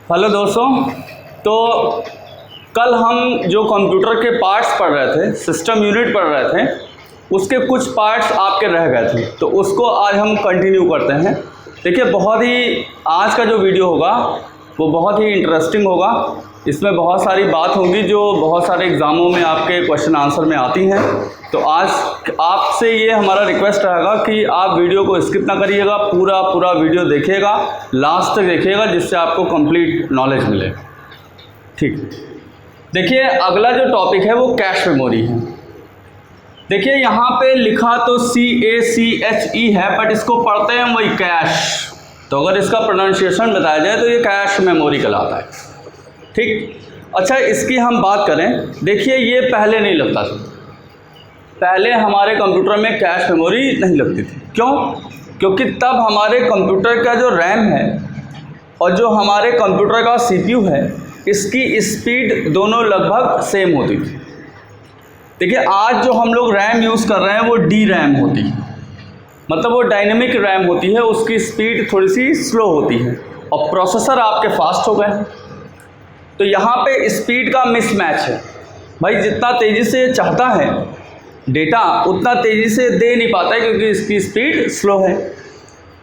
Hello दोस्तों, तो कल हम जो कंप्यूटर के पार्ट्स पढ़ रहे थे, सिस्टम यूनिट पढ़ रहे थे, उसके कुछ पार्ट्स आपके रह गए थे, तो उसको आज हम कंटिन्यू करते हैं। देखिए, बहुत ही आज का जो वीडियो होगा वो बहुत ही इंटरेस्टिंग होगा। इसमें बहुत सारी बात होगी जो बहुत सारे एग्ज़ामों में आपके क्वेश्चन आंसर में आती हैं। तो आज आपसे ये हमारा रिक्वेस्ट रहेगा कि आप वीडियो को स्किप ना करिएगा, पूरा वीडियो देखिएगा, लास्ट तक देखिएगा, जिससे आपको कंप्लीट नॉलेज मिले। ठीक, देखिए अगला जो टॉपिक है वो कैश मेमोरी है। देखिए यहाँ पे लिखा तो CACHE है, बट इसको पढ़ते हैं वही कैश। तो अगर इसका प्रोनाउंसिएशन बताया जाए तो ये कैश मेमोरी कहलाता है। ठीक, अच्छा इसकी हम बात करें। देखिए ये पहले नहीं लगता था, पहले हमारे कंप्यूटर में कैश मेमोरी नहीं लगती थी। क्यों? क्योंकि तब हमारे कंप्यूटर का जो रैम है और जो हमारे कंप्यूटर का CPU है, इसकी स्पीड दोनों लगभग सेम होती थी। देखिए आज जो हम लोग रैम यूज़ कर रहे हैं वो DRAM होती है, मतलब वो डायनेमिक रैम होती है, उसकी स्पीड थोड़ी सी स्लो होती है और प्रोसेसर आपके फास्ट हो गए। तो यहाँ पे स्पीड का मिसमैच है। भाई जितना तेज़ी से चाहता है डेटा उतना तेज़ी से दे नहीं पाता है, क्योंकि इसकी स्पीड स्लो है।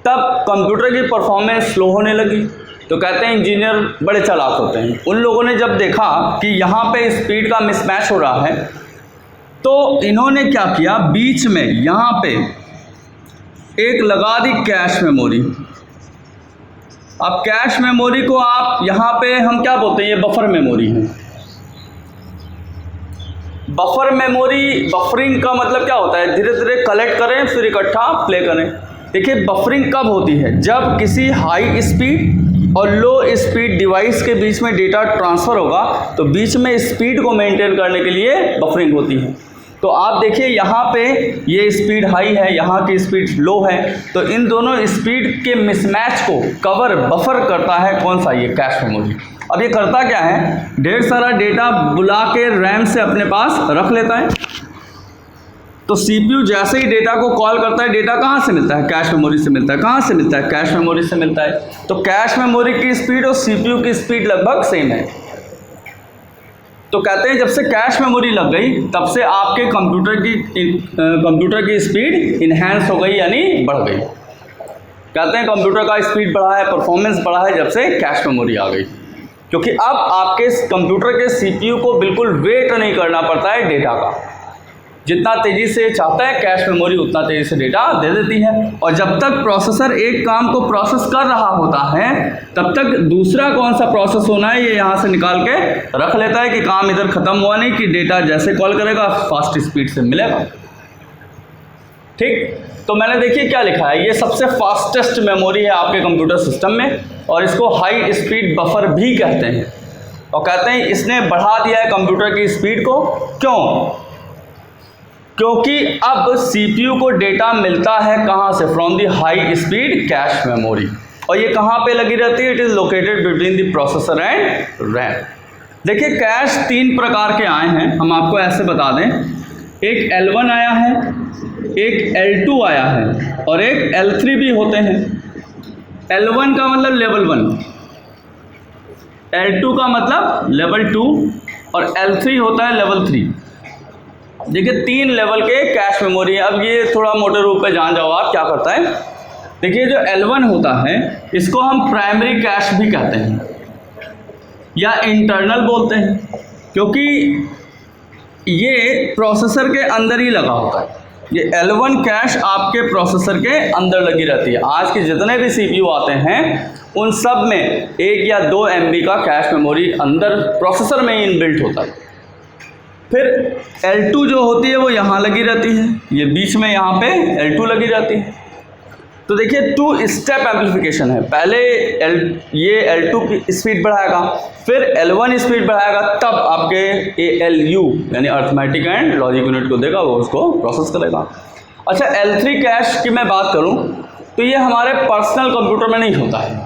तब कंप्यूटर की परफॉर्मेंस स्लो होने लगी। तो कहते हैं इंजीनियर बड़े चालाक होते हैं। उन लोगों ने जब देखा कि यहाँ पे स्पीड का मिसमैच हो रहा है, तो इन्होंने क्या किया, बीच में यहाँ पे एक लगा दी कैश मेमोरी। अब कैश मेमोरी को आप यहाँ पे हम क्या बोलते हैं, ये बफर मेमोरी है। बफर मेमोरी, बफरिंग का मतलब क्या होता है, धीरे धीरे कलेक्ट करें फिर इकट्ठा प्ले करें। देखिए बफरिंग कब होती है, जब किसी हाई स्पीड और लो स्पीड डिवाइस के बीच में डेटा ट्रांसफ़र होगा, तो बीच में स्पीड को मेंटेन करने के लिए बफरिंग होती है। तो आप देखिए यहाँ पे ये स्पीड हाई है, यहाँ की स्पीड लो है, तो इन दोनों स्पीड के मिसमैच को कवर बफर करता है कौन सा, ये कैश मेमोरी। अब ये करता क्या है, ढेर सारा डेटा बुला के रैम से अपने पास रख लेता है। तो CPU जैसे ही डेटा को कॉल करता है, डेटा कहाँ से मिलता है, कैश मेमोरी से मिलता है। कहाँ से मिलता है, कैश मेमोरी से मिलता है। तो कैश मेमोरी की स्पीड और CPU की स्पीड लगभग सेम है। तो कहते हैं जब से कैश मेमोरी लग गई, तब से आपके कंप्यूटर की स्पीड इन्हेंस हो गई, यानी बढ़ गई। कहते हैं कंप्यूटर का स्पीड बढ़ा है, परफॉर्मेंस बढ़ा है जब से कैश मेमोरी आ गई। क्योंकि अब आपके कंप्यूटर के CPU को बिल्कुल वेट नहीं करना पड़ता है डेटा का। जितना तेज़ी से चाहता है कैश मेमोरी उतना तेज़ी से डेटा दे देती है। और जब तक प्रोसेसर एक काम को प्रोसेस कर रहा होता है, तब तक दूसरा कौन सा प्रोसेस होना है ये यहाँ से निकाल के रख लेता है कि काम इधर ख़त्म हुआ नहीं, कि डेटा जैसे कॉल करेगा फास्ट स्पीड से मिलेगा। ठीक, तो मैंने देखिए क्या लिखा है, ये सबसे फास्टेस्ट मेमोरी है आपके कंप्यूटर सिस्टम में, और इसको हाई स्पीड बफर भी कहते हैं। और कहते हैं इसने बढ़ा दिया है कंप्यूटर की स्पीड को। क्यों? क्योंकि अब CPU को डेटा मिलता है कहाँ से, from the high speed cache memory. और ये कहाँ पे लगी रहती है, it is located between the processor and RAM. देखिए कैश 3 प्रकार के आए हैं, हम आपको ऐसे बता दें। एक L1 आया है, एक L2 आया है, और एक L3 भी होते हैं। L1 का मतलब लेवल 1, L2 का मतलब लेवल 2, और L3 होता है लेवल 3। देखिए 3 लेवल के कैश मेमोरी है। अब ये थोड़ा मोटे रूप पे जान जाओ आप क्या करता है। देखिए जो L1 होता है, इसको हम प्राइमरी कैश भी कहते हैं या इंटरनल बोलते हैं, क्योंकि ये प्रोसेसर के अंदर ही लगा होता है। ये L1 कैश आपके प्रोसेसर के अंदर लगी रहती है। आज के जितने भी CPU आते हैं उन सब में 1 या 2 MB का कैश मेमोरी अंदर प्रोसेसर में ही इनबिल्ट होता है। फिर L2 जो होती है वो यहाँ लगी रहती है, ये बीच में यहाँ पे L2 लगी रहती है। तो देखिए 2 स्टेप एम्पलीफिकेशन है। पहले ये L2 की स्पीड बढ़ाएगा, फिर L1 स्पीड बढ़ाएगा, तब आपके ALU यानी अर्थमेटिक एंड लॉजिक यूनिट को देगा, वो उसको प्रोसेस करेगा। अच्छा L3 कैश की मैं बात करूँ तो ये हमारे पर्सनल कंप्यूटर में नहीं होता है।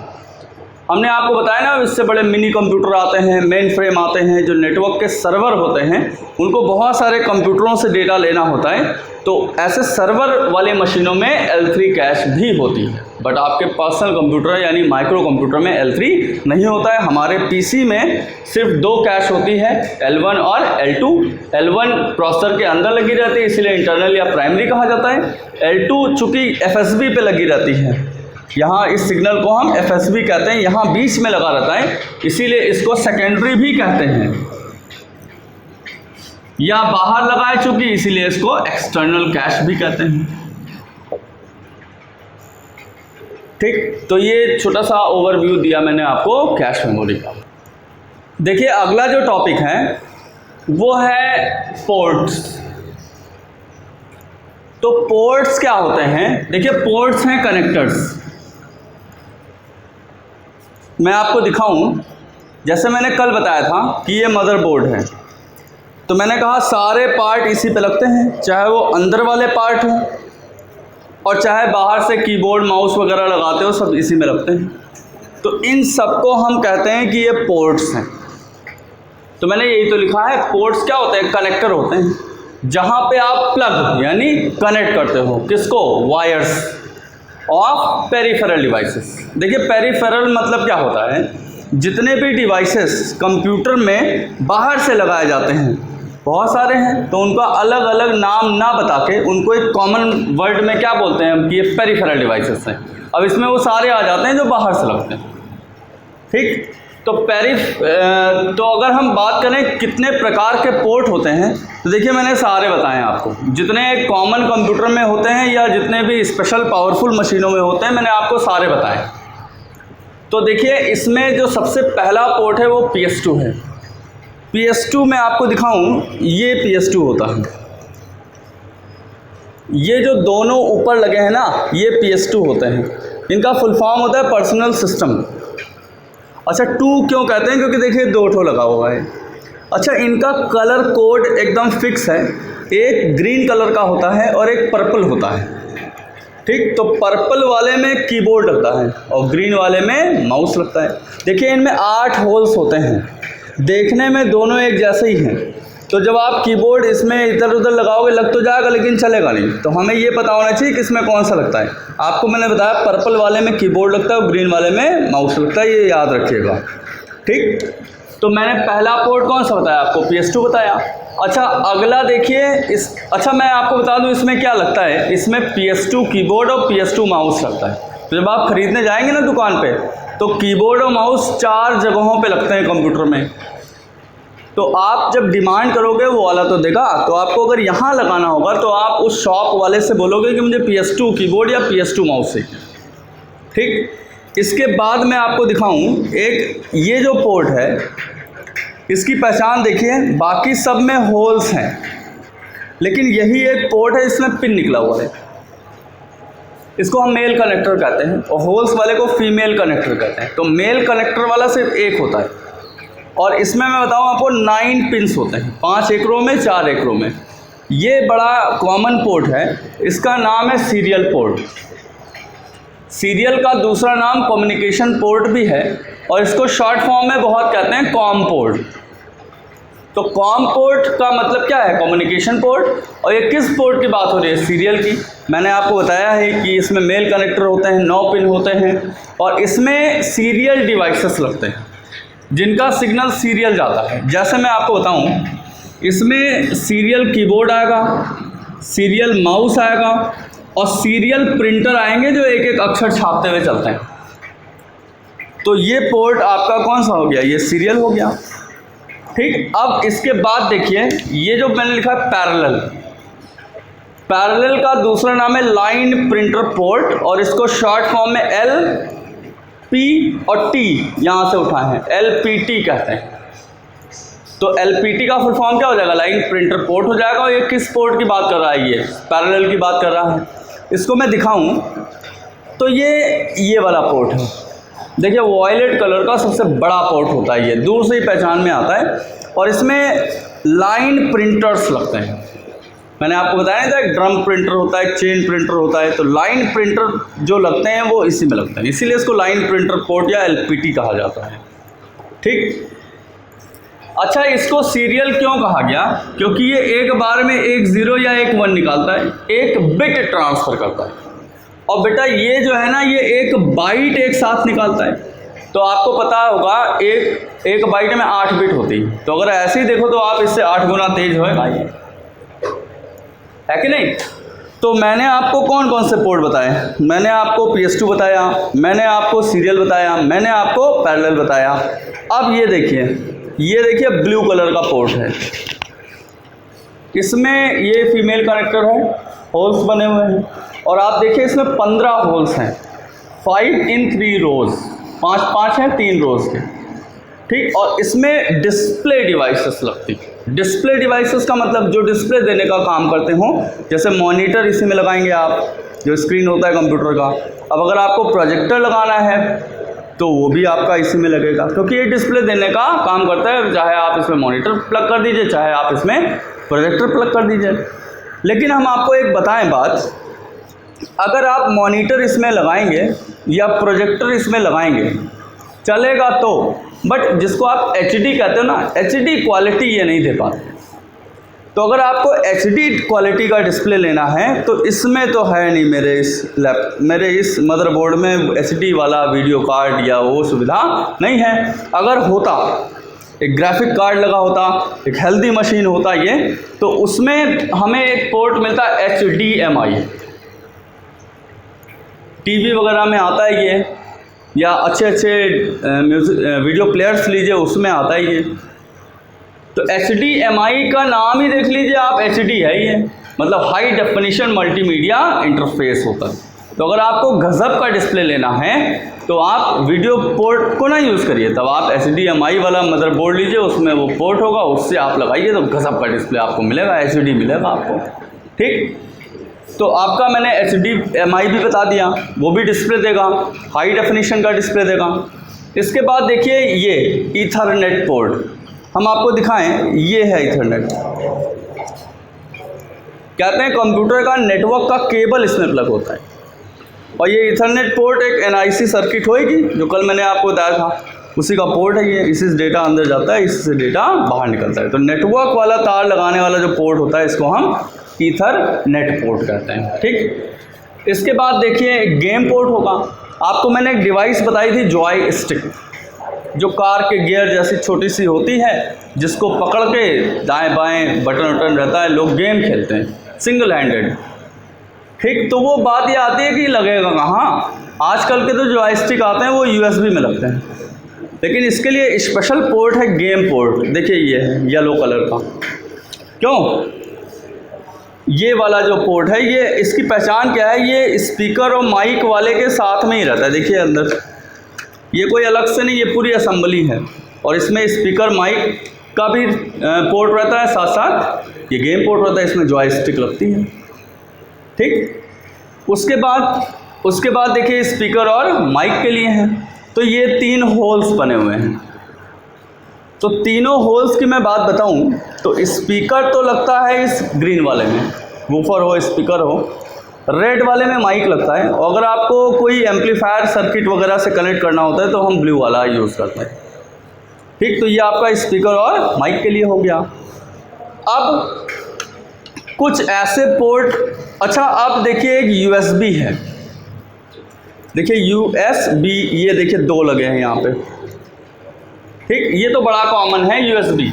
हमने आपको बताया ना, इससे बड़े मिनी कंप्यूटर आते हैं, मेन फ्रेम आते हैं, जो नेटवर्क के सर्वर होते हैं, उनको बहुत सारे कंप्यूटरों से डेटा लेना होता है। तो ऐसे सर्वर वाली मशीनों में L3 कैश भी होती है। बट आपके पर्सनल कंप्यूटर यानी माइक्रो कंप्यूटर में L3 नहीं होता है। हमारे पीसी में सिर्फ 2 कैश होती है, L1 और L2। L1 प्रोसेसर के अंदर लगी रहती है, इसीलिए इंटरनल या प्राइमरी कहा जाता है। L2 चूँकि FSB पे लगी रहती है, यहाँ इस सिग्नल को हम FSB कहते हैं, यहाँ बीच में लगा रहता है, इसीलिए इसको सेकेंडरी भी कहते हैं। या बाहर लगा है चूँकि, इसीलिए इसको एक्सटर्नल कैश भी कहते हैं। ठीक, तो ये छोटा सा ओवरव्यू दिया मैंने आपको कैश मेमोरी का। देखिए अगला जो टॉपिक है वो है पोर्ट्स। तो पोर्ट्स क्या होते हैं? देखिए पोर्ट्स हैं कनेक्टर्स। मैं आपको दिखाऊं, जैसे मैंने कल बताया था कि ये मदरबोर्ड है, तो मैंने कहा सारे पार्ट इसी पे लगते हैं, चाहे वो अंदर वाले पार्ट हो और चाहे बाहर से कीबोर्ड माउस वगैरह लगाते हो, सब इसी में लगते हैं। तो इन सबको हम कहते हैं कि ये पोर्ट्स हैं। तो मैंने यही तो लिखा है, पोर्ट्स क्या होते हैं? कनेक्टर होते हैं, जहाँ पे आप प्लग यानी कनेक्ट करते हो किसको? Wires of peripheral devices. देखिए पेरिफेरल मतलब क्या होता है? जितने भी डिवाइसेस कंप्यूटर में बाहर से लगाए जाते हैं, बहुत सारे हैं, तो उनका अलग अलग नाम ना बता के उनको एक कॉमन वर्ड में क्या बोलते हैं कि ये पेरिफेरल डिवाइसेस हैं। अब इसमें वो सारे आ जाते हैं जो बाहर से लगते हैं। ठीक, तो तो अगर हम बात करें कितने प्रकार के पोर्ट होते हैं, तो देखिए मैंने सारे बताए आपको, जितने कॉमन कंप्यूटर में होते हैं या जितने भी स्पेशल पावरफुल मशीनों में होते हैं, मैंने आपको सारे बताए। तो देखिए इसमें जो सबसे पहला पोर्ट है वो PS2 है। PS2 में आपको दिखाऊं, ये PS2 होता है। ये जो दोनों ऊपर लगे हैं ना, ये PS2 होते हैं। इनका फुल फॉर्म होता है पर्सनल सिस्टम। अच्छा 2 क्यों कहते हैं? क्योंकि देखिए 2 ठो लगा हुआ है। अच्छा इनका कलर कोड एकदम फिक्स है, एक ग्रीन कलर का होता है और एक पर्पल होता है। ठीक, तो पर्पल वाले में कीबोर्ड लगता है और ग्रीन वाले में माउस लगता है। देखिए इनमें 8 होल्स होते हैं, देखने में दोनों एक जैसे ही हैं। तो जब आप कीबोर्ड इसमें इधर उधर लगाओगे लग तो जाएगा, लेकिन चलेगा नहीं। तो हमें ये पता होना चाहिए कि इसमें कौन सा लगता है। आपको मैंने बताया पर्पल वाले में कीबोर्ड लगता है और ग्रीन वाले में माउस लगता है, ये याद रखिएगा। ठीक, तो मैंने पहला पोर्ट कौन सा बताया आपको? PS2 बताया। अच्छा अगला देखिए अच्छा मैं आपको बता दूं इसमें क्या लगता है। इसमें PS2 कीबोर्ड और PS2 माउस लगता है। तो जब आप खरीदने जाएंगे ना दुकान पे, तो कीबोर्ड और माउस 4 जगहों पे लगते हैं कंप्यूटर में। तो आप जब डिमांड करोगे वो वाला तो देगा, तो आपको अगर यहाँ लगाना होगा तो आप उस शॉप वाले से बोलोगे कि मुझे PS2 कीबोर्ड या PS2 माउस चाहिए। ठीक, इसके बाद मैं आपको दिखाऊं, एक ये जो पोर्ट है इसकी पहचान देखिए, बाकी सब में होल्स हैं, लेकिन यही एक पोर्ट है इसमें पिन निकला हुआ है। इसको हम मेल कनेक्टर कहते हैं और होल्स वाले को फीमेल कनेक्टर कहते हैं। तो मेल कनेक्टर वाला सिर्फ एक होता है, और इसमें मैं बताऊं आपको 9 पिन्स होते हैं, 5 एक रो में 4 एक रो में। ये बड़ा कॉमन पोर्ट है, इसका नाम है सीरियल पोर्ट। सीरियल का दूसरा नाम कम्युनिकेशन पोर्ट भी है, और इसको शॉर्ट फॉर्म में बहुत कहते हैं कॉम पोर्ट। तो कॉम पोर्ट का मतलब क्या है? Communication port. और ये किस पोर्ट की बात हो रही है? सीरियल की। मैंने आपको बताया है कि इसमें मेल कनेक्टर होते हैं, 9 पिन होते हैं, और इसमें सीरियल डिवाइसेस लगते हैं जिनका सिग्नल सीरियल जाता है। जैसे मैं आपको बताऊं, इसमें सीरियल कीबोर्ड आएगा, सीरियल माउस आएगा और सीरियल प्रिंटर आएंगे जो एक एक अक्षर छापते हुए चलते हैं। तो ये पोर्ट आपका कौन सा हो गया? ये सीरियल हो गया। ठीक, अब इसके बाद देखिए ये जो मैंने लिखा है पैरेलल। पैरेलल का दूसरा नाम है लाइन प्रिंटर पोर्ट, और इसको शॉर्ट फॉर्म में LP और T यहाँ से उठाए हैं, LPT कहते हैं। तो LPT का फुल फॉर्म क्या हो जाएगा? लाइन प्रिंटर पोर्ट हो जाएगा। और ये किस पोर्ट की बात कर रहा है? ये पैरेलल की बात कर रहा है। इसको मैं दिखाऊं तो ये वाला पोर्ट है। देखिए वॉयलेट कलर का सबसे बड़ा पोर्ट होता है, ये दूर से ही पहचान में आता है, और इसमें लाइन प्रिंटर्स लगते हैं। मैंने आपको बताया था एक ड्रम प्रिंटर होता है, एक चेन प्रिंटर होता है, तो लाइन प्रिंटर जो लगते हैं वो इसी में लगते हैं, इसीलिए इसको लाइन प्रिंटर पोर्ट या LPT कहा जाता है। ठीक, अच्छा इसको सीरियल क्यों कहा गया? क्योंकि ये एक बार में एक 0 या एक 1 निकालता है, एक बिट ट्रांसफ़र करता है। और बेटा ये जो है ना, ये एक बाइट एक साथ निकालता है। तो आपको पता होगा एक बाइट में 8 बिट होती है, तो अगर ऐसे ही देखो तो आप इससे 8 गुना तेज होएगा, है कि नहीं। तो मैंने आपको कौन कौन से पोर्ट बताए, मैंने आपको PS2 बताया, मैंने आपको सीरियल बताया, मैंने आपको पैरेलल बताया। अब ये देखिए ब्लू कलर का पोर्ट है, इसमें ये फीमेल कनेक्टर है, होल्स बने हुए हैं, और आप देखिए इसमें 15 होल्स हैं, 5 in 3 रोज, 5 हैं 3 रोज के, ठीक। और इसमें डिस्प्ले डिवाइसेस लगती है। डिस्प्ले डिवाइसेस का मतलब जो डिस्प्ले देने का काम करते हो, जैसे मॉनिटर इसी में लगाएंगे आप, जो स्क्रीन होता है कंप्यूटर का। अब अगर आपको प्रोजेक्टर लगाना है तो वो भी आपका इसी में लगेगा, क्योंकि ये डिस्प्ले देने का काम करता है। चाहे आप इसमें मॉनिटर प्लग कर दीजिए, चाहे आप इसमें प्रोजेक्टर प्लग कर दीजिए। लेकिन हम आपको एक बताएं बात, अगर आप मॉनिटर इसमें लगाएंगे या प्रोजेक्टर इसमें लगाएंगे चलेगा तो, बट जिसको आप HD कहते हो ना, HD क्वालिटी ये नहीं दे पाते। तो अगर आपको HD क्वालिटी का डिस्प्ले लेना है तो इसमें तो है नहीं, मेरे इस मदरबोर्ड में HD वाला वीडियो कार्ड या वो सुविधा नहीं है। अगर होता, एक ग्राफिक कार्ड लगा होता, एक हेल्दी मशीन होता ये, तो उसमें हमें एक पोर्ट मिलता HDMI, टीवी वगैरह में आता है ये, या अच्छे म्यूजिक वीडियो प्लेयर्स लीजिए उसमें आता है ये। तो HDMI का नाम ही देख लीजिए आप, HD है ये, मतलब हाई डेफिनेशन मल्टीमीडिया इंटरफेस होता है। तो अगर आपको गज़ब का डिस्प्ले लेना है तो आप वीडियो पोर्ट को ना यूज़ करिए, तब आप HDMI वाला मदरबोर्ड लीजिए, उसमें वो पोर्ट होगा, उससे आप लगाइए तो गज़ब का डिस्प्ले आपको मिलेगा, HD मिलेगा आपको, ठीक। तो आपका मैंने HDMI भी बता दिया, वो भी डिस्प्ले देगा, हाई डेफिनेशन का डिस्प्ले देगा। इसके बाद देखिए ये ईथरनेट पोर्ट, हम आपको दिखाएं, ये है ईथरनेट। कहते हैं कंप्यूटर का नेटवर्क का केबल इसमें प्लग होता है, और ये ईथरनेट पोर्ट एक NIC सर्किट होएगी, जो कल मैंने आपको बताया था, उसी का पोर्ट है ये। इससे डेटा अंदर जाता है, इससे डेटा बाहर निकलता है। तो नेटवर्क वाला तार लगाने वाला जो पोर्ट होता है, इसको हम ईथरनेट पोर्ट कहते हैं, ठीक। इसके बाद देखिए एक गेम पोर्ट होगा। आपको मैंने एक डिवाइस बताई थी, जॉय स्टिक, जो कार के गियर जैसी छोटी सी होती है, जिसको पकड़ के दाएं बाएं बटन वटन रहता है, लोग गेम खेलते हैं सिंगल हैंडेड, ठीक। तो वो बात ये आती है कि लगेगा कहाँ। आजकल के तो जॉय स्टिक आते हैं वो USB में लगते हैं, लेकिन इसके लिए स्पेशल पोर्ट है, गेम पोर्ट। देखिए ये है येलो कलर का, क्यों, ये वाला जो पोर्ट है, ये इसकी पहचान क्या है, ये स्पीकर और माइक वाले के साथ में ही रहता है। देखिए अंदर ये कोई अलग से नहीं, ये पूरी असेंबली है, और इसमें स्पीकर माइक का भी पोर्ट रहता है, साथ साथ ये गेम पोर्ट रहता है, इसमें जॉय स्टिक लगती है, ठीक। उसके बाद देखिए स्पीकर और माइक के लिए हैं, तो ये 3 होल्स बने हुए हैं। तो तीनों होल्स की मैं बात बताऊं तो स्पीकर तो लगता है इस ग्रीन वाले में, वूफर हो स्पीकर हो, रेड वाले में माइक लगता है, और अगर आपको कोई एम्पलीफायर सर्किट वगैरह से कनेक्ट करना होता है तो हम ब्लू वाला यूज़ करते हैं, ठीक। तो ये आपका स्पीकर और माइक के लिए हो गया। अब कुछ ऐसे पोर्ट, अच्छा अब देखिए एक USB है, देखिए USB, ये देखिए 2 लगे हैं यहाँ पे, ठीक। ये तो बड़ा कॉमन है USB,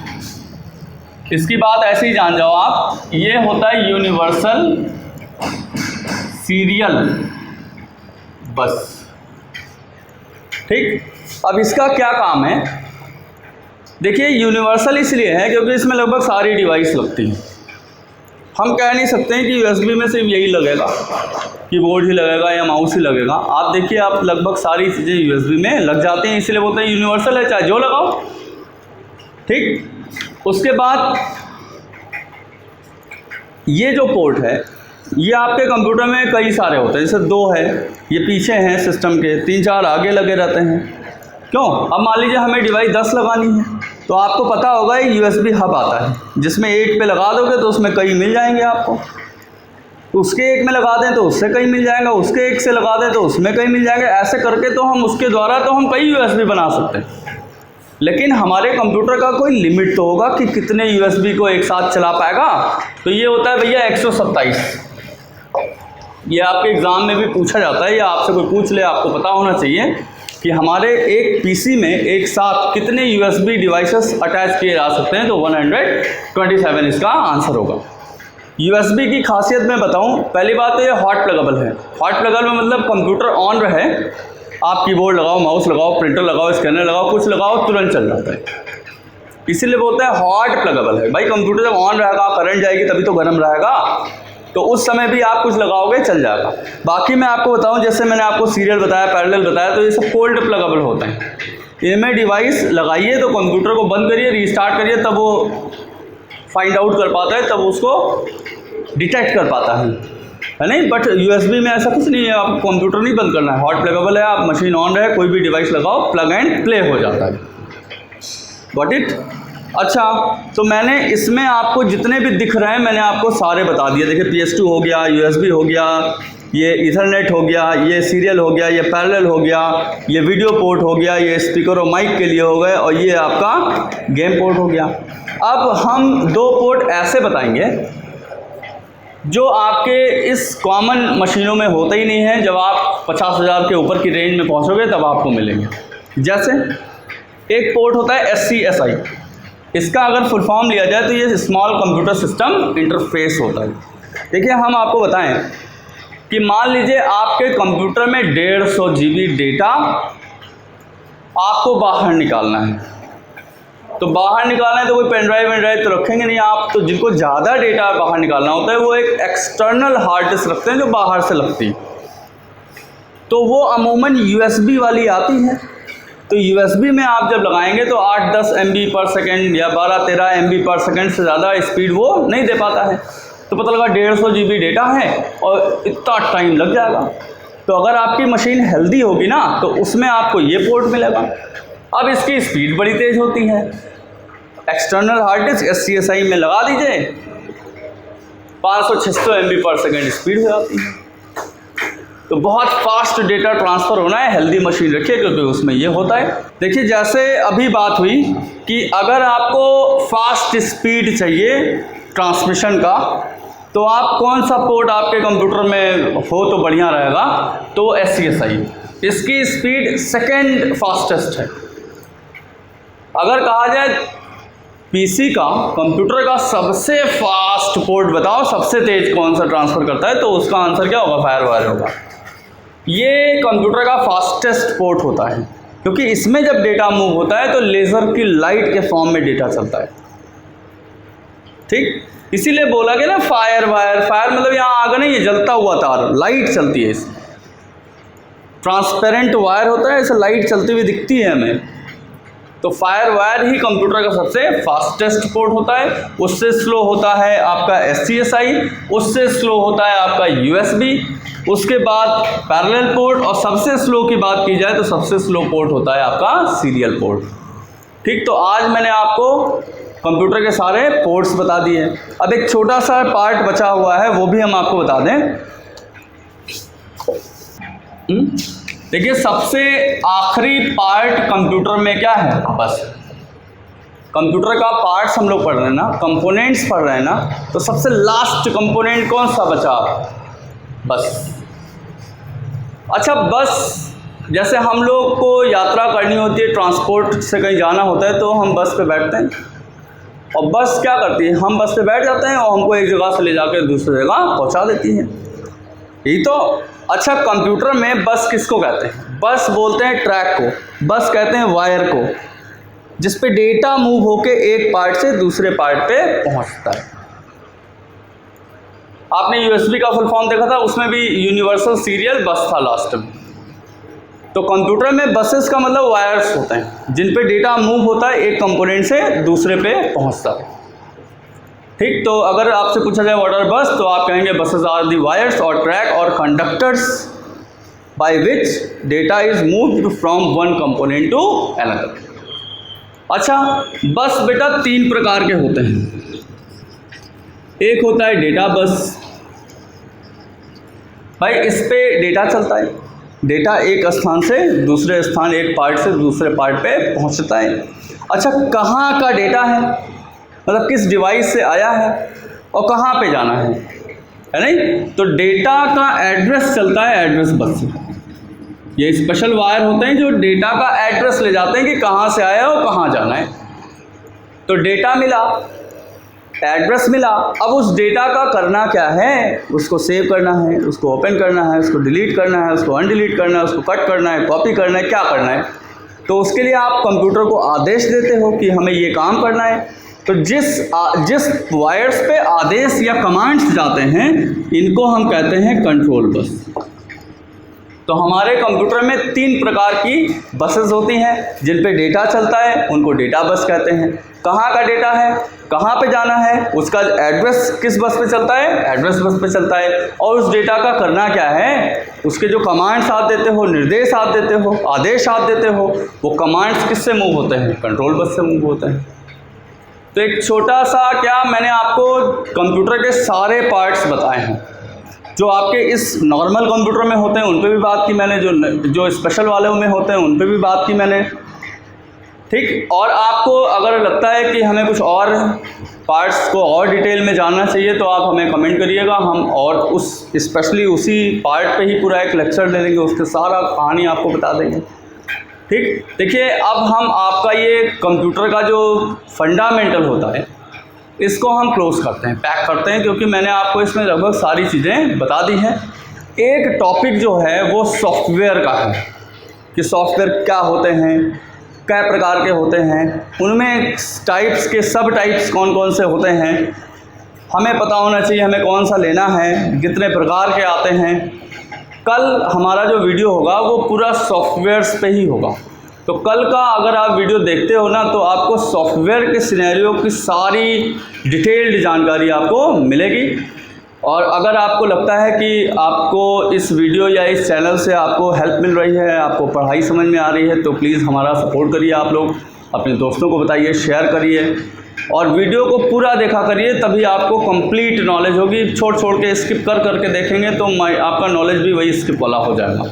इसकी बात ऐसे ही जान जाओ आप, ये होता है यूनिवर्सल सीरियल बस, ठीक। अब इसका क्या काम है, देखिए यूनिवर्सल इसलिए है क्योंकि इसमें लगभग सारी डिवाइस लगती हैं। हम कह नहीं सकते हैं कि USB में सिर्फ यही लगेगा, कीबोर्ड ही लगेगा या माउस ही लगेगा। आप देखिए, आप लगभग सारी चीज़ें USB में लग जाती हैं, इसलिए बोलते हैं यूनिवर्सल है, चाहे जो लगाओ, ठीक। उसके बाद ये जो पोर्ट है, ये आपके कंप्यूटर में कई सारे होते हैं, जैसे 2 है, ये पीछे हैं सिस्टम के, 3-4 आगे लगे रहते हैं, क्यों। अब मान लीजिए हमें डिवाइस 10 लगानी है, तो आपको पता होगा एक USB हब आता है, जिसमें एक पे लगा दोगे तो उसमें कई मिल जाएंगे आपको, उसके एक में लगा दें तो उससे कई मिल जाएगा, उसके एक से लगा दें तो उसमें कई मिल जाएगा। ऐसे करके तो हम उसके द्वारा तो हम कई USB बना सकते हैं, लेकिन हमारे कंप्यूटर का कोई लिमिट तो होगा कि कितने USB को एक साथ चला पाएगा। तो ये होता है भैया 127, ये आपके एग्ज़ाम में भी पूछा जाता है, या आपसे कोई पूछ ले, आपको पता होना चाहिए कि हमारे एक पीसी में एक साथ कितने USB डिवाइसेस अटैच किए जा सकते हैं। तो 127 इसका आंसर होगा। USB की खासियत मैं बताऊं, पहली बात तो ये हॉट प्लगेबल है। हॉट प्लगेबल में मतलब कंप्यूटर ऑन रहे, आप कीबोर्ड लगाओ, माउस लगाओ, प्रिंटर लगाओ, स्कैनर लगाओ, कुछ लगाओ, तुरंत चल जाता है। इसीलिए बोलते हैं हॉट प्लगेबल है। भाई कंप्यूटर जब ऑन रहेगा, करंट जाएगी तभी तो गर्म रहेगा, तो उस समय भी आप कुछ लगाओगे चल जाएगा। बाकी मैं आपको बताऊं, जैसे मैंने आपको सीरियल बताया, पैरेलल बताया, तो ये सब कोल्ड प्लगेबल होते हैं। इनमें डिवाइस लगाइए तो कंप्यूटर को बंद करिए, रीस्टार्ट करिए, तब वो फाइंड आउट कर पाता है, तब उसको डिटेक्ट कर पाता है नहीं। बट USB में ऐसा कुछ नहीं है, आपको कंप्यूटर नहीं बंद करना है, हॉट प्लगेबल है, आप मशीन ऑन रहे, कोई भी डिवाइस लगाओ, प्लग एंड प्ले हो जाता है। Got it? अच्छा, तो मैंने इसमें आपको जितने भी दिख रहे हैं मैंने आपको सारे बता दिए। देखिए PS2 हो गया, USB हो गया, ये ईथरनेट हो गया, ये सीरियल हो गया, ये पैरेलल हो गया, ये वीडियो पोर्ट हो गया, ये स्पीकर और माइक के लिए हो गए, और ये आपका गेम पोर्ट हो गया। अब हम 2 पोर्ट ऐसे बताएंगे जो आपके इस कॉमन मशीनों में होते ही नहीं है, जब आप 50,000 के ऊपर की रेंज में पहुंचोगे तब आपको मिलेंगे। जैसे एक पोर्ट होता है SCSI, इसका अगर फुल फॉर्म लिया जाए तो ये स्मॉल कंप्यूटर सिस्टम इंटरफेस होता है। देखिए हम आपको बताएं कि मान लीजिए आपके कंप्यूटर में 150 GB डेटा आपको बाहर निकालना है। तो बाहर निकालना है तो कोई पेन ड्राइव तो रखेंगे नहीं आप, तो जिनको ज़्यादा डेटा बाहर निकालना होता है वो एक एक्सटर्नल हार्ड डिस्क रखते हैं जो बाहर से लगती, तो वो अमूमन USB वाली आती है। तो USB में आप जब लगाएंगे तो 8-10 MB पर सेकेंड या 12-13 MB पर सेकेंड से ज़्यादा स्पीड वो नहीं दे पाता है। तो पता लगा 150 GB डेटा है और इतना टाइम लग जाएगा। तो अगर आपकी मशीन हेल्दी होगी ना तो उसमें आपको ये पोर्ट मिलेगा। अब इसकी स्पीड बड़ी तेज़ होती है, एक्सटर्नल हार्ड डिस्क SCSI में लगा दीजिए, 500-600 MB पर सेकेंड स्पीड हो जाती है। तो बहुत फास्ट डेटा ट्रांसफ़र होना है, हेल्दी मशीन रखिए क्योंकि उसमें ये होता है। देखिए जैसे अभी बात हुई कि अगर आपको फास्ट स्पीड चाहिए ट्रांसमिशन का, तो आप कौन सा पोर्ट आपके कंप्यूटर में हो तो बढ़िया रहेगा, तो SCSI। इसकी स्पीड सेकेंड फास्टेस्ट है। अगर कहा जाए PC का, कंप्यूटर का सबसे फास्ट पोर्ट बताओ, सबसे तेज कौन सा ट्रांसफ़र करता है, तो उसका आंसर क्या होगा? फायरवायर होगा। ये कंप्यूटर का फास्टेस्ट पोर्ट होता है क्योंकि इसमें जब डेटा मूव होता है तो लेज़र की लाइट के फॉर्म में डेटा चलता है। ठीक, इसीलिए बोला गया ना फायर वायर। फायर मतलब यहाँ आगे नहीं, ये जलता हुआ तार, लाइट चलती है इसमें। ट्रांसपेरेंट वायर होता है, ऐसे लाइट चलती हुई दिखती है हमें। तो फायर वायर ही कंप्यूटर का सबसे फास्टेस्ट पोर्ट होता है। उससे स्लो होता है आपका SCSI, उससे स्लो होता है आपका USB, उसके बाद पैरेलल पोर्ट, और सबसे स्लो की बात की जाए तो सबसे स्लो पोर्ट होता है आपका सीरियल पोर्ट। ठीक, तो आज मैंने आपको कंप्यूटर के सारे पोर्ट्स बता दिए। अब एक छोटा सा पार्ट बचा हुआ है, वो भी हम आपको बता दें। देखिए सबसे आखिरी पार्ट कंप्यूटर में क्या है? बस। कंप्यूटर का पार्ट्स हम लोग पढ़ रहे हैं ना, कंपोनेंट्स पढ़ रहे हैं ना, तो सबसे लास्ट कंपोनेंट कौन सा बचा? बस। अच्छा, बस जैसे हम लोग को यात्रा करनी होती है, ट्रांसपोर्ट से कहीं जाना होता है, तो हम बस पे बैठते हैं, और बस क्या करती है, हम बस पे बैठ जाते हैं और हमको एक जगह से ले जाकर दूसरी जगह पहुंचा देती है। यही तो। अच्छा, कंप्यूटर में बस किसको कहते हैं? बस बोलते हैं ट्रैक को, बस कहते हैं वायर को, जिस पे डेटा मूव होके एक पार्ट से दूसरे पार्ट पे पहुंचता है। आपने USB का फुल फॉर्म देखा था, उसमें भी यूनिवर्सल सीरियल बस था लास्ट में। तो कंप्यूटर में बसेस का मतलब वायर्स होते हैं जिन पे डेटा मूव होता है, एक कंपोनेंट से दूसरे पे पहुंचता है। ठीक, तो अगर आपसे पूछा जाए व्हाट आर बस, तो आप कहेंगे बसेस आर दी वायर्स और ट्रैक और conductors by which data is moved from one component to another. अच्छा, बस बेटा 3 प्रकार के होते हैं। एक होता है डेटा बस। भाई इस पे डेटा चलता है, डेटा एक स्थान से दूसरे स्थान, एक पार्ट से दूसरे पार्ट पे पहुंचता है। अच्छा, कहाँ का डेटा है, मतलब किस डिवाइस से आया है और कहाँ पे जाना है, है नहीं। तो डेटा का एड्रेस चलता है एड्रेस बस से। ये स्पेशल वायर होते हैं जो डेटा का एड्रेस ले जाते हैं कि कहाँ से आया और कहाँ जाना है। तो डेटा मिला, एड्रेस मिला, अब उस डेटा का करना क्या है, उसको सेव करना है, उसको ओपन करना है, उसको डिलीट करना है, उसको अनडिलीट करना है, उसको कट करना है, कॉपी करना है, क्या करना है। तो उसके लिए आप कंप्यूटर को आदेश देते हो कि हमें ये काम करना है। तो जिस वायर्स पे आदेश या कमांड्स जाते हैं इनको हम कहते हैं कंट्रोल बस। तो हमारे कंप्यूटर में 3 प्रकार की बसेस होती हैं जिन पे डेटा चलता है, उनको डेटा बस कहते हैं। कहाँ का डेटा है, कहाँ पे जाना है, उसका एड्रेस किस बस पे चलता है, एड्रेस बस पे चलता है। और उस डेटा का करना क्या है, उसके जो कमांड्स आप देते हो, निर्देश आप देते हो, आदेश आप देते हो, वो कमांड्स किससे मूव होते हैं, कंट्रोल बस से मूव होते हैं। तो एक छोटा सा क्या मैंने आपको कंप्यूटर के सारे पार्ट्स बताए हैं जो आपके इस नॉर्मल कंप्यूटर में होते हैं, उन पे भी बात की मैंने, जो स्पेशल वाले में होते हैं उन पे भी बात की मैंने, ठीक। और आपको अगर लगता है कि हमें कुछ और पार्ट्स को और डिटेल में जानना चाहिए तो आप हमें कमेंट करिएगा, हम और उस स्पेशली उसी पार्ट पे ही पूरा एक लेक्चर दे देंगे, उसके सारा कहानी आपको बता देंगे, ठीक। देखिए अब हम आपका ये कंप्यूटर का जो फंडामेंटल होता है इसको हम क्लोज़ करते हैं, पैक करते हैं, क्योंकि मैंने आपको इसमें लगभग सारी चीज़ें बता दी हैं। एक टॉपिक जो है वो सॉफ्टवेयर का है कि सॉफ्टवेयर क्या होते हैं, क्या प्रकार के होते हैं, उनमें टाइप्स के सब टाइप्स कौन कौन से होते हैं, हमें पता होना चाहिए हमें कौन सा लेना है, कितने प्रकार के आते हैं। कल हमारा जो वीडियो होगा वो पूरा सॉफ्टवेयर्स पे ही होगा। तो कल का अगर आप वीडियो देखते हो ना तो आपको सॉफ्टवेयर के सिनेरियो की सारी डिटेल्ड जानकारी आपको मिलेगी। और अगर आपको लगता है कि आपको इस वीडियो या इस चैनल से आपको हेल्प मिल रही है, आपको पढ़ाई समझ में आ रही है, तो प्लीज़ हमारा सपोर्ट करिए। आप लोग अपने दोस्तों को बताइए, शेयर करिए और वीडियो को पूरा देखा करिए, तभी आपको कंप्लीट नॉलेज होगी। छोड़ के स्किप करके देखेंगे तो आपका नॉलेज भी वही स्किप वाला हो जाएगा।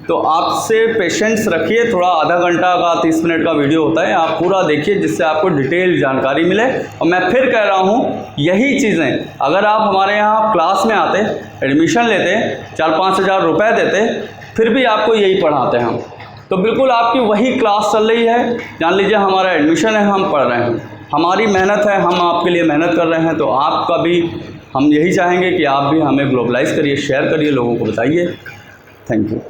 तो आपसे पेशेंस रखिए, थोड़ा आधा घंटा का 30 मिनट का वीडियो होता है, आप पूरा देखिए जिससे आपको डिटेल जानकारी मिले। और मैं फिर कह रहा हूँ यही चीज़ें अगर आप हमारे यहाँ क्लास में आते, एडमिशन लेते, 4-5 हज़ार रुपये देते, फिर भी आपको यही पढ़ाते हैं हम, तो बिल्कुल आपकी वही क्लास चल रही है। जान लीजिए हमारा एडमिशन है, हम पढ़ रहे हैं, हमारी मेहनत है, हम आपके लिए मेहनत कर रहे हैं। तो आपका भी हम यही चाहेंगे कि आप भी हमें ग्लोबलाइज़ करिए, शेयर करिए, लोगों को बताइए। Thank you.